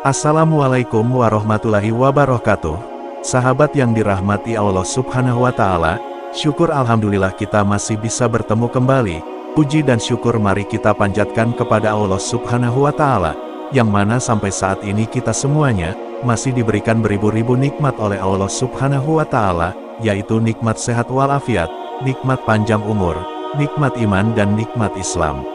Assalamualaikum warahmatullahi wabarakatuh. Sahabat yang dirahmati Allah Subhanahu wa Ta'ala, syukur alhamdulillah kita masih bisa bertemu kembali. Puji dan syukur mari kita panjatkan kepada Allah Subhanahu wa Ta'ala, yang mana sampai saat ini kita semuanya masih diberikan beribu-ribu nikmat oleh Allah Subhanahu wa Ta'ala, yaitu nikmat sehat walafiat, nikmat panjang umur, nikmat iman dan nikmat Islam.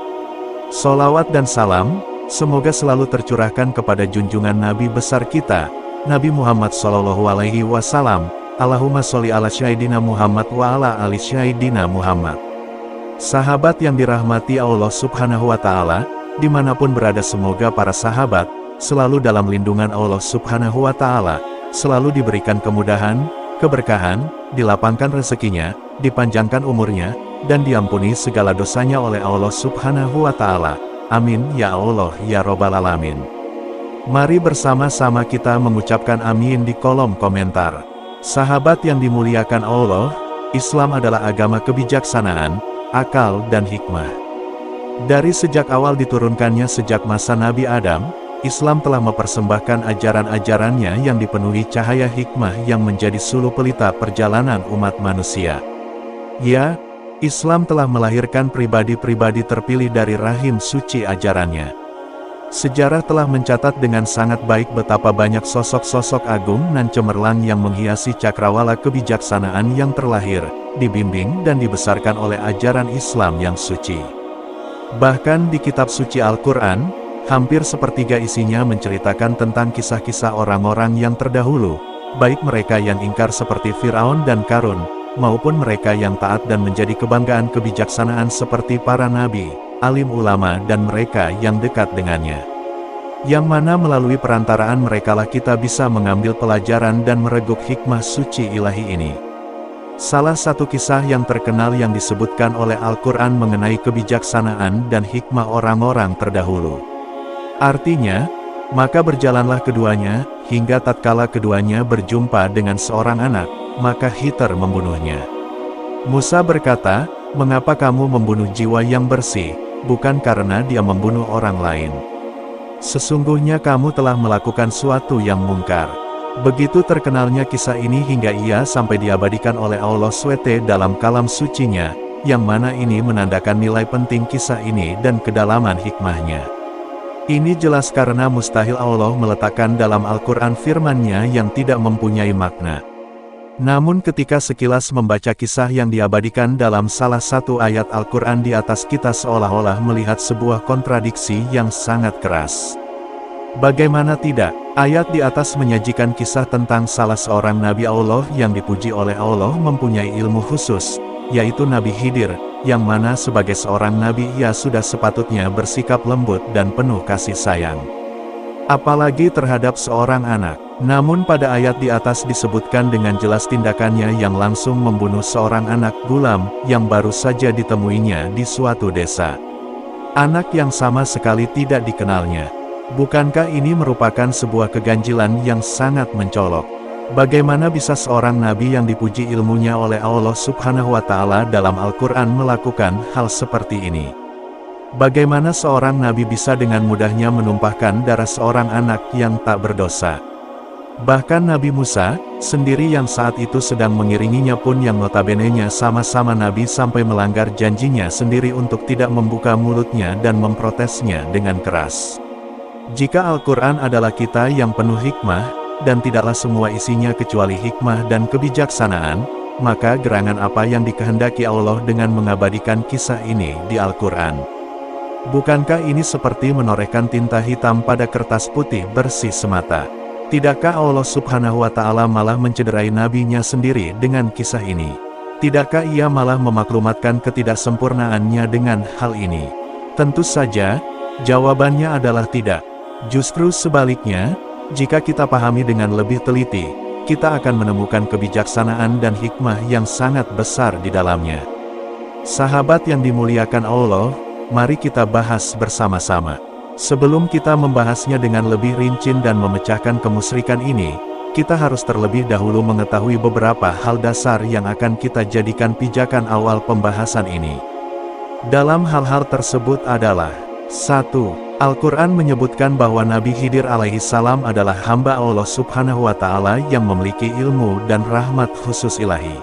Sholawat dan salam semoga selalu tercurahkan kepada junjungan Nabi besar kita, Nabi Muhammad Shallallahu Alaihi Wasallam. Allahumma sholli ala Sayyidina Muhammad wa ala ali Sayyidina Muhammad. Sahabat yang dirahmati Allah Subhanahu wa Ta'ala, dimanapun berada semoga para sahabat selalu dalam lindungan Allah Subhanahu wa Ta'ala, selalu diberikan kemudahan, keberkahan, dilapangkan rezekinya, dipanjangkan umurnya, dan diampuni segala dosanya oleh Allah Subhanahu wa Ta'ala. Amin ya Allah ya Robbal Alamin. Mari bersama-sama kita mengucapkan amin di kolom komentar. Sahabat yang dimuliakan Allah, Islam adalah agama kebijaksanaan, akal dan hikmah. Dari sejak awal diturunkannya sejak masa Nabi Adam, Islam telah mempersembahkan ajaran-ajarannya yang dipenuhi cahaya hikmah yang menjadi suluh pelita perjalanan umat manusia. Ya, Islam telah melahirkan pribadi-pribadi terpilih dari rahim suci ajarannya. Sejarah telah mencatat dengan sangat baik betapa banyak sosok-sosok agung nan cemerlang yang menghiasi cakrawala kebijaksanaan yang terlahir, dibimbing dan dibesarkan oleh ajaran Islam yang suci. Bahkan di kitab suci Al-Quran, hampir sepertiga isinya menceritakan tentang kisah-kisah orang-orang yang terdahulu, baik mereka yang ingkar seperti Firaun dan Qarun, maupun mereka yang taat dan menjadi kebanggaan kebijaksanaan seperti para nabi, alim ulama dan mereka yang dekat dengannya. Yang mana melalui perantaraan merekalah kita bisa mengambil pelajaran dan mereguk hikmah suci ilahi ini. Salah satu kisah yang terkenal yang disebutkan oleh Al-Quran mengenai kebijaksanaan dan hikmah orang-orang terdahulu. Artinya, maka berjalanlah keduanya, hingga tatkala keduanya berjumpa dengan seorang anak, maka Khidir membunuhnya. Musa berkata, "Mengapa kamu membunuh jiwa yang bersih, bukan karena dia membunuh orang lain? Sesungguhnya kamu telah melakukan suatu yang mungkar." Begitu terkenalnya kisah ini hingga ia sampai diabadikan oleh Allah SWT dalam kalam sucinya, yang mana ini menandakan nilai penting kisah ini dan kedalaman hikmahnya. Ini jelas karena mustahil Allah meletakkan dalam Al-Quran firman-Nya yang tidak mempunyai makna. Namun ketika sekilas membaca kisah yang diabadikan dalam salah satu ayat Al-Quran di atas, kita seolah-olah melihat sebuah kontradiksi yang sangat keras. Bagaimana tidak, ayat di atas menyajikan kisah tentang salah seorang Nabi Allah yang dipuji oleh Allah mempunyai ilmu khusus, yaitu Nabi Khidir, yang mana sebagai seorang Nabi ia sudah sepatutnya bersikap lembut dan penuh kasih sayang. Apalagi terhadap seorang anak. Namun pada ayat di atas disebutkan dengan jelas tindakannya yang langsung membunuh seorang anak gulam yang baru saja ditemuinya di suatu desa. Anak yang sama sekali tidak dikenalnya. Bukankah ini merupakan sebuah keganjilan yang sangat mencolok? Bagaimana bisa seorang nabi yang dipuji ilmunya oleh Allah Subhanahu wa Ta'ala dalam Al-Quran melakukan hal seperti ini? Bagaimana seorang nabi bisa dengan mudahnya menumpahkan darah seorang anak yang tak berdosa? Bahkan Nabi Musa, sendiri yang saat itu sedang mengiringinya pun yang notabene-nya sama-sama nabi sampai melanggar janjinya sendiri untuk tidak membuka mulutnya dan memprotesnya dengan keras. Jika Al-Quran adalah kitab yang penuh hikmah, dan tidaklah semua isinya kecuali hikmah dan kebijaksanaan, maka gerangan apa yang dikehendaki Allah dengan mengabadikan kisah ini di Al-Quran? Bukankah ini seperti menorehkan tinta hitam pada kertas putih bersih semata? Tidakkah Allah Subhanahu wa Ta'ala malah mencederai nabinya sendiri dengan kisah ini? Tidakkah ia malah memaklumatkan ketidaksempurnaannya dengan hal ini? Tentu saja, jawabannya adalah tidak. Justru sebaliknya, jika kita pahami dengan lebih teliti, kita akan menemukan kebijaksanaan dan hikmah yang sangat besar di dalamnya. Sahabat yang dimuliakan Allah, mari kita bahas bersama-sama. Sebelum kita membahasnya dengan lebih rinci dan memecahkan kemusyrikan ini, kita harus terlebih dahulu mengetahui beberapa hal dasar yang akan kita jadikan pijakan awal pembahasan ini. Dalam hal-hal tersebut adalah 1. Al-Quran menyebutkan bahwa Nabi Khidir alaihi salam adalah hamba Allah subhanahu wa ta'ala yang memiliki ilmu dan rahmat khusus ilahi.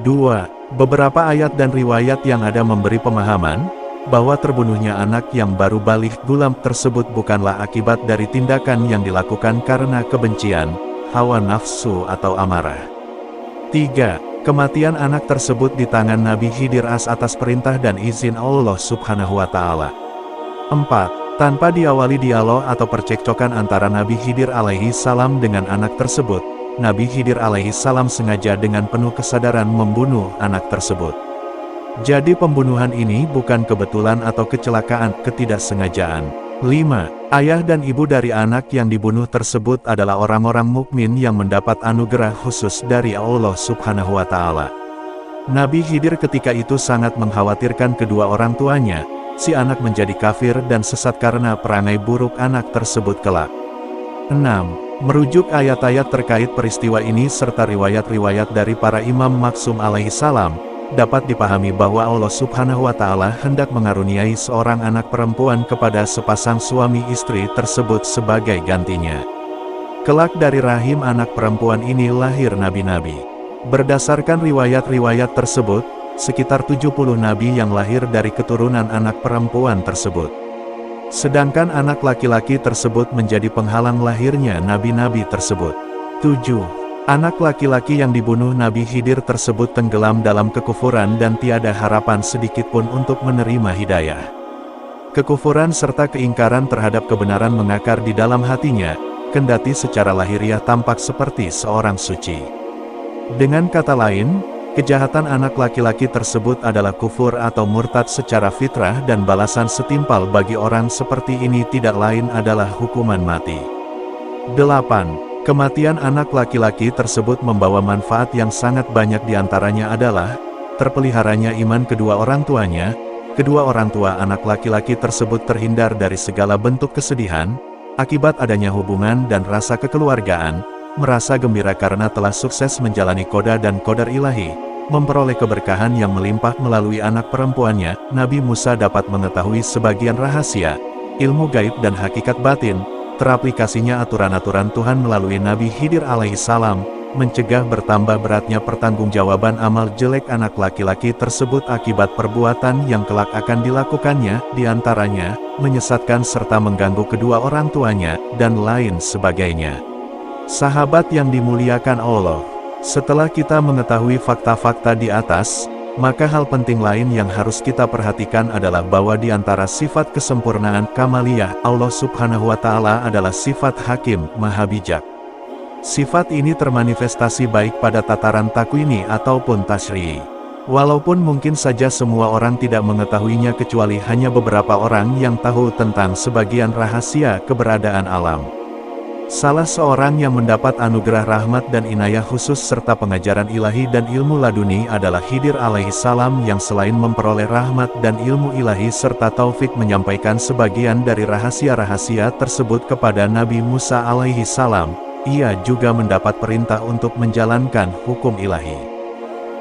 2. Beberapa ayat dan riwayat yang ada memberi pemahaman bahwa terbunuhnya anak yang baru baligh gulam tersebut bukanlah akibat dari tindakan yang dilakukan karena kebencian, hawa nafsu atau amarah. 3. Kematian anak tersebut di tangan Nabi Khidir atas perintah dan izin Allah subhanahu wa ta'ala. 4. Tanpa diawali dialog atau percekcokan antara Nabi Khidir alaihi salam dengan anak tersebut, Nabi Khidir alaihi salam sengaja dengan penuh kesadaran membunuh anak tersebut. Jadi pembunuhan ini bukan kebetulan atau kecelakaan, ketidaksengajaan. 5. Ayah dan ibu dari anak yang dibunuh tersebut adalah orang-orang mukmin yang mendapat anugerah khusus dari Allah subhanahu wa ta'ala. Nabi Khidir ketika itu sangat mengkhawatirkan kedua orang tuanya, si anak menjadi kafir dan sesat karena perangai buruk anak tersebut kelak. 6. Merujuk ayat-ayat terkait peristiwa ini serta riwayat-riwayat dari para imam maksum alaihi salam, dapat dipahami bahwa Allah subhanahu wa ta'ala hendak mengaruniai seorang anak perempuan kepada sepasang suami istri tersebut sebagai gantinya. Kelak dari rahim anak perempuan ini lahir nabi-nabi. Berdasarkan riwayat-riwayat tersebut, sekitar 70 nabi yang lahir dari keturunan anak perempuan tersebut. Sedangkan anak laki-laki tersebut menjadi penghalang lahirnya nabi-nabi tersebut. 7. Anak laki-laki yang dibunuh Nabi Khidir tersebut tenggelam dalam kekufuran dan tiada harapan sedikitpun untuk menerima hidayah. Kekufuran serta keingkaran terhadap kebenaran mengakar di dalam hatinya, kendati secara lahiriah tampak seperti seorang suci. Dengan kata lain, kejahatan anak laki-laki tersebut adalah kufur atau murtad secara fitrah dan balasan setimpal bagi orang seperti ini tidak lain adalah hukuman mati. 8. Kematian anak laki-laki tersebut membawa manfaat yang sangat banyak diantaranya adalah terpeliharanya iman kedua orang tuanya. Kedua orang tua anak laki-laki tersebut terhindar dari segala bentuk kesedihan akibat adanya hubungan dan rasa kekeluargaan, merasa gembira karena telah sukses menjalani qada dan qadar ilahi, memperoleh keberkahan yang melimpah melalui anak perempuannya. Nabi Musa dapat mengetahui sebagian rahasia, ilmu gaib dan hakikat batin, teraplikasinya aturan-aturan Tuhan melalui Nabi Khidir alaihi salam, mencegah bertambah beratnya pertanggungjawaban amal jelek anak laki-laki tersebut akibat perbuatan yang kelak akan dilakukannya, diantaranya, menyesatkan serta mengganggu kedua orang tuanya, dan lain sebagainya. Sahabat yang dimuliakan Allah, setelah kita mengetahui fakta-fakta di atas, maka hal penting lain yang harus kita perhatikan adalah bahwa di antara sifat kesempurnaan kamaliyah Allah subhanahu wa ta'ala adalah sifat hakim, maha bijak. Sifat ini termanifestasi baik pada tataran takwini ataupun tasyri'i. Walaupun mungkin saja semua orang tidak mengetahuinya kecuali hanya beberapa orang yang tahu tentang sebagian rahasia keberadaan alam. Salah seorang yang mendapat anugerah rahmat dan inayah khusus serta pengajaran ilahi dan ilmu laduni adalah Khidir alaihi salam yang selain memperoleh rahmat dan ilmu ilahi serta taufik menyampaikan sebagian dari rahasia-rahasia tersebut kepada Nabi Musa alaihi salam, ia juga mendapat perintah untuk menjalankan hukum ilahi.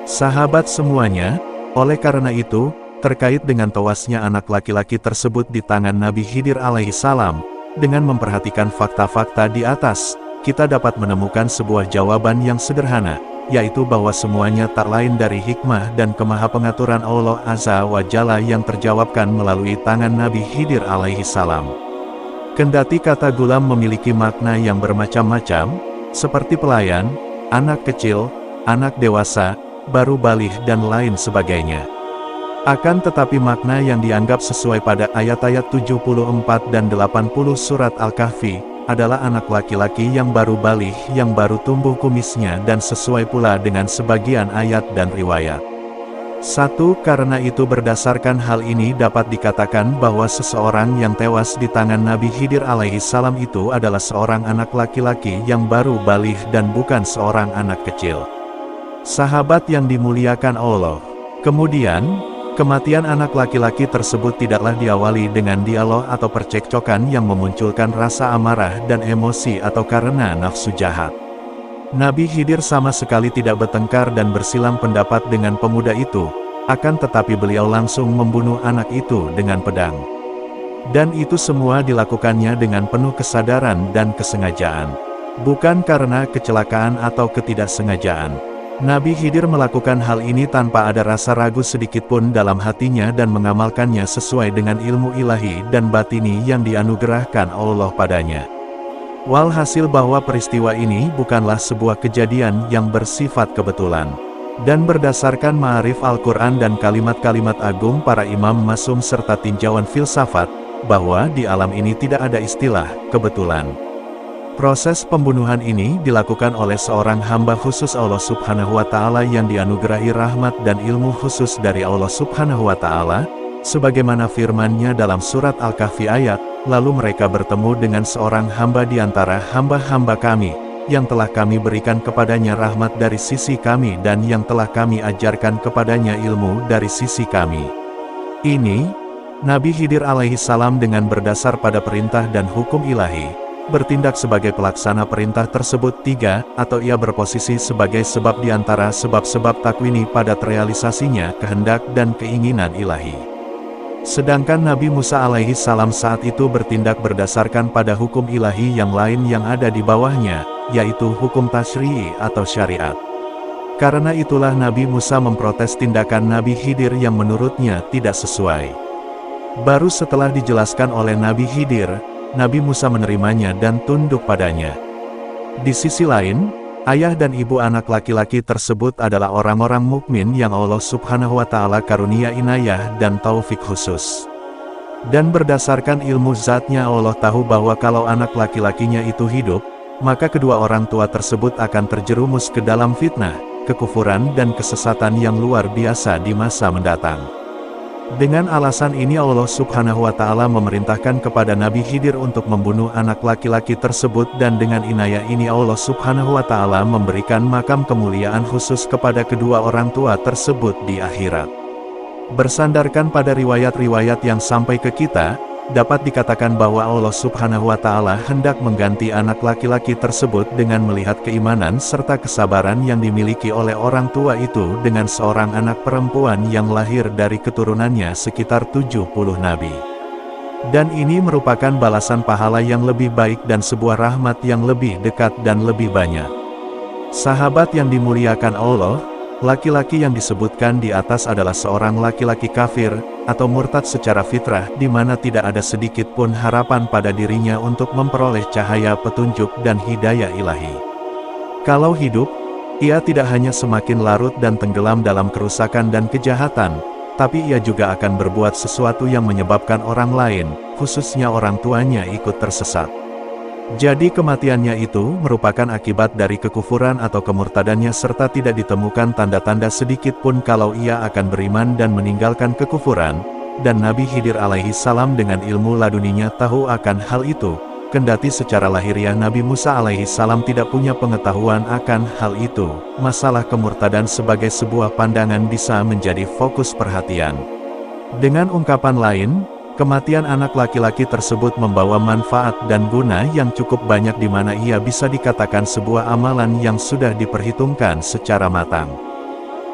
Sahabat semuanya, oleh karena itu, terkait dengan tewasnya anak laki-laki tersebut di tangan Nabi Khidir alaihi salam, dengan memperhatikan fakta-fakta di atas, kita dapat menemukan sebuah jawaban yang sederhana, yaitu bahwa semuanya tak lain dari hikmah dan kemahapengaturan Allah Azza wa Jalla yang terjawabkan melalui tangan Nabi Khidir alaihi salam. Kendati kata gulam memiliki makna yang bermacam-macam, seperti pelayan, anak kecil, anak dewasa, baru baligh dan lain sebagainya. Akan tetapi makna yang dianggap sesuai pada ayat-ayat 74 dan 80 surat Al-Kahfi, adalah anak laki-laki yang baru baligh yang baru tumbuh kumisnya dan sesuai pula dengan sebagian ayat dan riwayat. Karena itu berdasarkan hal ini dapat dikatakan bahwa seseorang yang tewas di tangan Nabi Khidir alaihi salam itu adalah seorang anak laki-laki yang baru baligh dan bukan seorang anak kecil. Sahabat yang dimuliakan Allah, kemudian, kematian anak laki-laki tersebut tidaklah diawali dengan dialog atau percekcokan yang memunculkan rasa amarah dan emosi atau karena nafsu jahat. Nabi Khidir sama sekali tidak bertengkar dan bersilang pendapat dengan pemuda itu, akan tetapi beliau langsung membunuh anak itu dengan pedang. Dan itu semua dilakukannya dengan penuh kesadaran dan kesengajaan. Bukan karena kecelakaan atau ketidaksengajaan. Nabi Khidir melakukan hal ini tanpa ada rasa ragu sedikitpun dalam hatinya dan mengamalkannya sesuai dengan ilmu ilahi dan batini yang dianugerahkan Allah padanya. Walhasil bahwa peristiwa ini bukanlah sebuah kejadian yang bersifat kebetulan. Dan berdasarkan ma'arif Al-Quran dan kalimat-kalimat agung para imam masum serta tinjauan filsafat, bahwa di alam ini tidak ada istilah kebetulan. Proses pembunuhan ini dilakukan oleh seorang hamba khusus Allah Subhanahu wa Ta'ala yang dianugerahi rahmat dan ilmu khusus dari Allah Subhanahu wa Ta'ala, sebagaimana firman-Nya dalam surat Al-Kahfi ayat, lalu mereka bertemu dengan seorang hamba di antara hamba-hamba kami, yang telah kami berikan kepadanya rahmat dari sisi kami dan yang telah kami ajarkan kepadanya ilmu dari sisi kami. Ini, Nabi Khidir alaihi salam dengan berdasar pada perintah dan hukum ilahi, bertindak sebagai pelaksana perintah tersebut atau ia berposisi sebagai sebab di antara sebab-sebab takwini pada terrealisasinya kehendak dan keinginan ilahi. Sedangkan Nabi Musa alaihi salam saat itu bertindak berdasarkan pada hukum ilahi yang lain yang ada di bawahnya, yaitu hukum tasyri'i atau syariat. Karena itulah Nabi Musa memprotes tindakan Nabi Khidir yang menurutnya tidak sesuai. Baru setelah dijelaskan oleh Nabi Khidir, Nabi Musa menerimanya dan tunduk padanya. Di sisi lain, ayah dan ibu anak laki-laki tersebut adalah orang-orang mukmin yang Allah Subhanahu wa Ta'ala karunia inayah dan taufik khusus. Dan berdasarkan ilmu zatnya Allah tahu bahwa kalau anak laki-lakinya itu hidup, maka kedua orang tua tersebut akan terjerumus ke dalam fitnah, kekufuran dan kesesatan yang luar biasa di masa mendatang. Dengan alasan ini Allah Subhanahu wa Ta'ala memerintahkan kepada Nabi Khidir untuk membunuh anak laki-laki tersebut dan dengan inayah ini Allah Subhanahu wa Ta'ala memberikan makam kemuliaan khusus kepada kedua orang tua tersebut di akhirat. Bersandarkan pada riwayat-riwayat yang sampai ke kita, dapat dikatakan bahwa Allah Subhanahu wa Ta'ala hendak mengganti anak laki-laki tersebut dengan melihat keimanan serta kesabaran yang dimiliki oleh orang tua itu dengan seorang anak perempuan yang lahir dari keturunannya sekitar 70 nabi. Dan ini merupakan balasan pahala yang lebih baik dan sebuah rahmat yang lebih dekat dan lebih banyak. Sahabat yang dimuliakan Allah, laki-laki yang disebutkan di atas adalah seorang laki-laki kafir, atau murtad secara fitrah, di mana tidak ada sedikit pun harapan pada dirinya untuk memperoleh cahaya petunjuk dan hidayah ilahi. Kalau hidup, ia tidak hanya semakin larut dan tenggelam dalam kerusakan dan kejahatan, tapi ia juga akan berbuat sesuatu yang menyebabkan orang lain, khususnya orang tuanya ikut tersesat. Jadi kematiannya itu merupakan akibat dari kekufuran atau kemurtadannya serta tidak ditemukan tanda-tanda sedikit pun kalau ia akan beriman dan meninggalkan kekufuran, dan Nabi Khidir alaihi salam dengan ilmu laduninya tahu akan hal itu, kendati secara lahiriah Nabi Musa alaihi salam tidak punya pengetahuan akan hal itu. Masalah kemurtadan sebagai sebuah pandangan bisa menjadi fokus perhatian. Dengan ungkapan lain, kematian anak laki-laki tersebut membawa manfaat dan guna yang cukup banyak di mana ia bisa dikatakan sebuah amalan yang sudah diperhitungkan secara matang.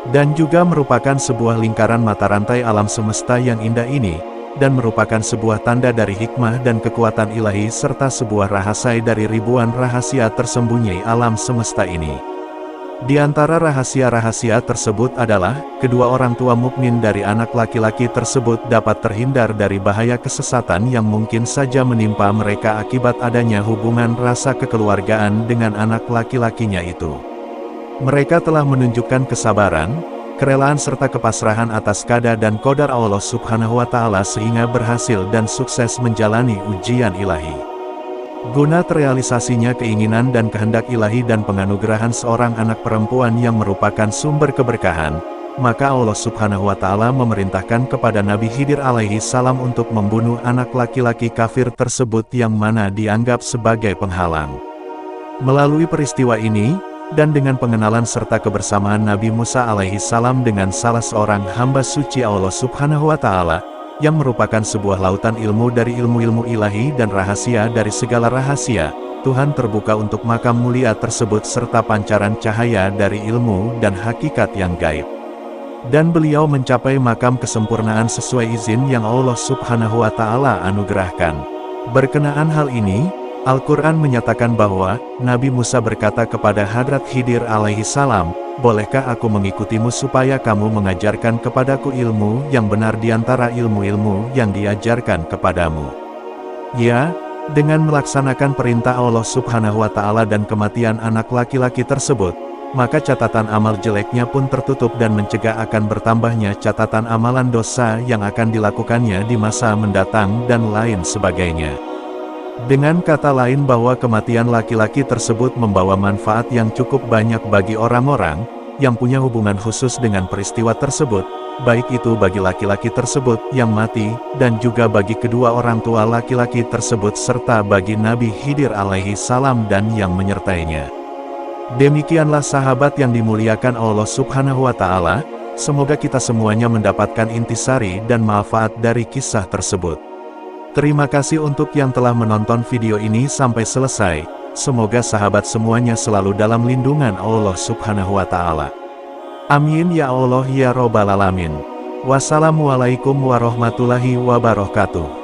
Dan juga merupakan sebuah lingkaran mata rantai alam semesta yang indah ini, dan merupakan sebuah tanda dari hikmah dan kekuatan ilahi serta sebuah rahasia dari ribuan rahasia tersembunyi alam semesta ini. Di antara rahasia-rahasia tersebut adalah, kedua orang tua mukmin dari anak laki-laki tersebut dapat terhindar dari bahaya kesesatan yang mungkin saja menimpa mereka akibat adanya hubungan rasa kekeluargaan dengan anak laki-lakinya itu. Mereka telah menunjukkan kesabaran, kerelaan serta kepasrahan atas qada dan qadar Allah Subhanahu wa Ta'ala sehingga berhasil dan sukses menjalani ujian ilahi. Guna terrealisasinya keinginan dan kehendak ilahi dan penganugerahan seorang anak perempuan yang merupakan sumber keberkahan, maka Allah Subhanahu wa Ta'ala memerintahkan kepada Nabi Khidir alaihi salam untuk membunuh anak laki-laki kafir tersebut yang mana dianggap sebagai penghalang. Melalui peristiwa ini, dan dengan pengenalan serta kebersamaan Nabi Musa alaihi salam dengan salah seorang hamba suci Allah Subhanahu wa Ta'ala, yang merupakan sebuah lautan ilmu dari ilmu-ilmu ilahi dan rahasia dari segala rahasia, Tuhan terbuka untuk makam mulia tersebut serta pancaran cahaya dari ilmu dan hakikat yang gaib. Dan beliau mencapai makam kesempurnaan sesuai izin yang Allah Subhanahu wa Ta'ala anugerahkan. Berkenaan hal ini, Al-Quran menyatakan bahwa Nabi Musa berkata kepada Hadrat Khidir alaihi salam, "Bolehkah aku mengikutimu supaya kamu mengajarkan kepadaku ilmu yang benar di antara ilmu-ilmu yang diajarkan kepadamu?" Ya, dengan melaksanakan perintah Allah Subhanahu wa Ta'ala dan kematian anak laki-laki tersebut, maka catatan amal jeleknya pun tertutup dan mencegah akan bertambahnya catatan amalan dosa yang akan dilakukannya di masa mendatang dan lain sebagainya. Dengan kata lain bahwa kematian laki-laki tersebut membawa manfaat yang cukup banyak bagi orang-orang yang punya hubungan khusus dengan peristiwa tersebut, baik itu bagi laki-laki tersebut yang mati, dan juga bagi kedua orang tua laki-laki tersebut serta bagi Nabi Khidir alaihi salam dan yang menyertainya. Demikianlah sahabat yang dimuliakan Allah Subhanahu wa Ta'ala, semoga kita semuanya mendapatkan intisari dan manfaat dari kisah tersebut. Terima kasih untuk yang telah menonton video ini sampai selesai, semoga sahabat semuanya selalu dalam lindungan Allah Subhanahu wa Ta'ala. Amin ya Allah ya Robbal Alamin. Wassalamualaikum warahmatullahi wabarakatuh.